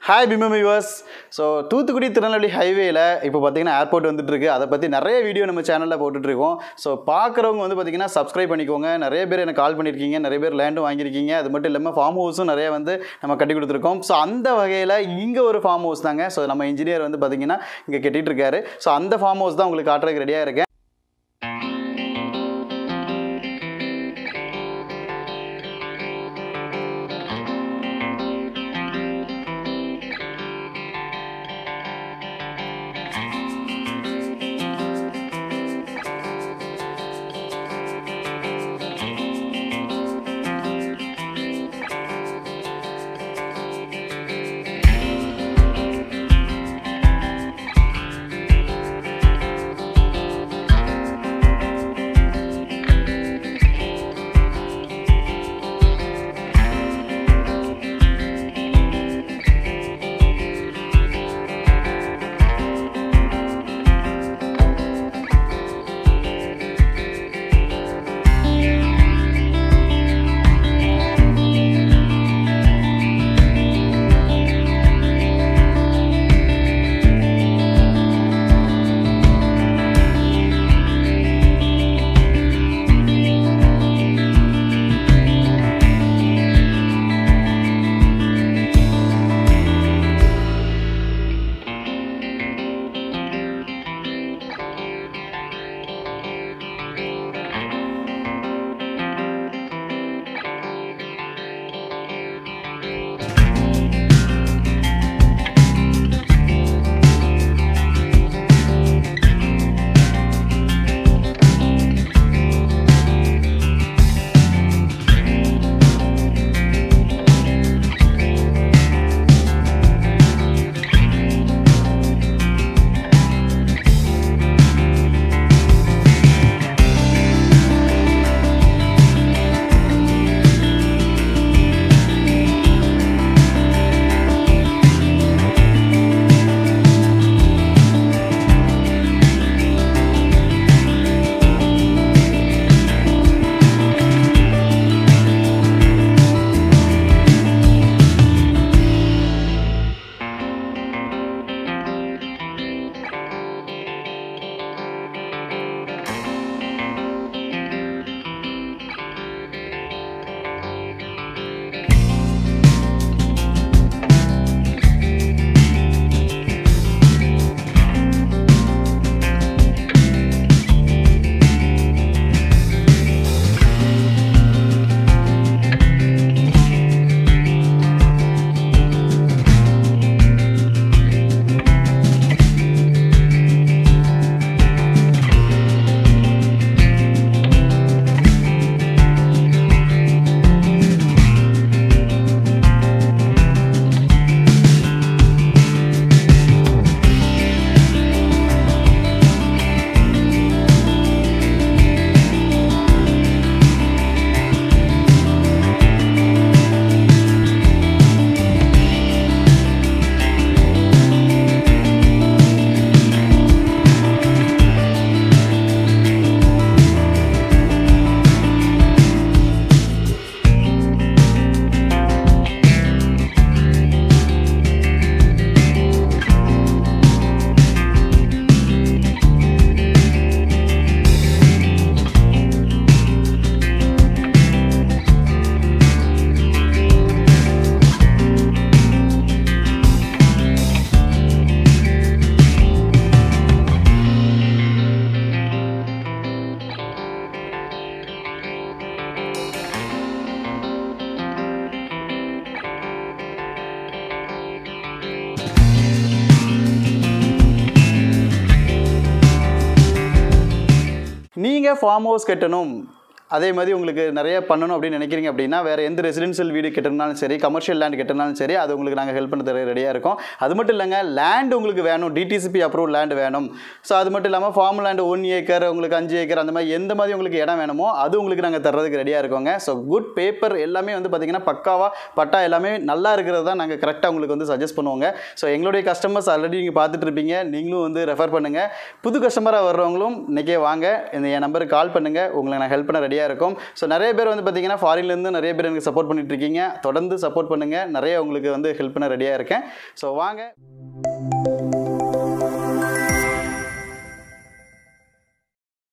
Hi பிமம் viewers. So Thoothukudi Tirunelveli ஹைவேல இப்போ பார்த்தீங்கன்னா ஏர்போர்ட் வந்துட்டு இருக்கு. அதை பற்றி நிறைய வீடியோ நம்ம சேனலில் போட்டுட்ருக்கோம். ஸோ பார்க்குறவங்க வந்து பார்த்தீங்கன்னா சப்ஸ்கிரைப் பண்ணிக்கோங்க. நிறைய பேர் எனக்கு கால் பண்ணியிருக்கீங்க, நிறைய பேர் லேண்டும் வாங்கியிருக்கீங்க. அது மட்டும் இல்லாமல் ஃபார்ம் ஹவுஸும் நிறைய வந்து நம்ம கட்டி கொடுத்துருக்கோம். ஸோ அந்த வகையில் இங்கே ஒரு ஃபார்ம் ஹவுஸ் தாங்க. ஸோ நம்ம இன்ஜினியர் வந்து பார்த்தீங்கன்னா இங்கே கட்டிகிட்டு இருக்காரு. ஸோ அந்த ஃபார்ம் ஹவுஸ் தான் உங்களுக்கு காட்டுறதுக்கு ரெடியாக இருக்கேன். நீங்கள் ஃபார்ம் ஹவுஸ் கட்டணும், அதே மாதிரி உங்களுக்கு நிறைய பண்ணணும் அப்படின்னு நினைக்கிறீங்க அப்படின்னா வேறு எந்த ரெசிடென்ஷியல் வீடு கட்டணும்னாலும் சரி, கமர்ஷியல் லேண்ட் கட்டணும்னாலும் சரி, அது உங்களுக்கு நாங்கள் ஹெல்ப் பண்ண தர ரெடியாக இருக்கோம். அது மட்டும் இல்லைங்க, லேண்ட் உங்களுக்கு வேணும், டிடிசிபி அப்ரூவ் லேண்ட் வேணும். ஸோ அது மட்டும் இல்லாமல் ஃபார்ம் லேண்ட் 1 ஏக்கர், உங்களுக்கு 5 ஏக்கர், அந்த மாதிரி எந்த மாதிரி உங்களுக்கு இடம் வேணுமோ அது உங்களுக்கு நாங்கள் தர்றதுக்கு ரெடியாக இருக்கோங்க. ஸோ குட் பேப்பர் எல்லாமே வந்து பார்த்திங்கன்னா பக்காவாக பட்டா எல்லாமே நல்லா இருக்கிறது தான் நாங்கள் கரெக்டாக உங்களுக்கு வந்து சஜஸ்ட் பண்ணுவோங்க. ஸோ எங்களுடைய கஸ்டமர்ஸ் ஆல்ரெடி நீங்கள் பார்த்துட்டு இருப்பீங்க, நீங்களும் வந்து ரெஃபர் பண்ணுங்கள். புது கஸ்டமராக வர்றவங்களும் இன்றைக்கே வாங்க, என் நம்பருக்கு கால் பண்ணுங்கள், உங்களை நான் ஹெல்ப் பண்ண ரெடி ரெடியாக இருக்கும். ஸோ நிறைய பேர் வந்து பார்த்தீங்கன்னா ஃபாரின்லேருந்து நிறைய பேர் எனக்கு சப்போர்ட் பண்ணிட்டு இருக்கீங்க. தொடர்ந்து சப்போர்ட் பண்ணுங்கள். நிறைய உங்களுக்கு வந்து ஹெல்ப் பண்ண ரெடியாக இருக்கேன். ஸோ வாங்க.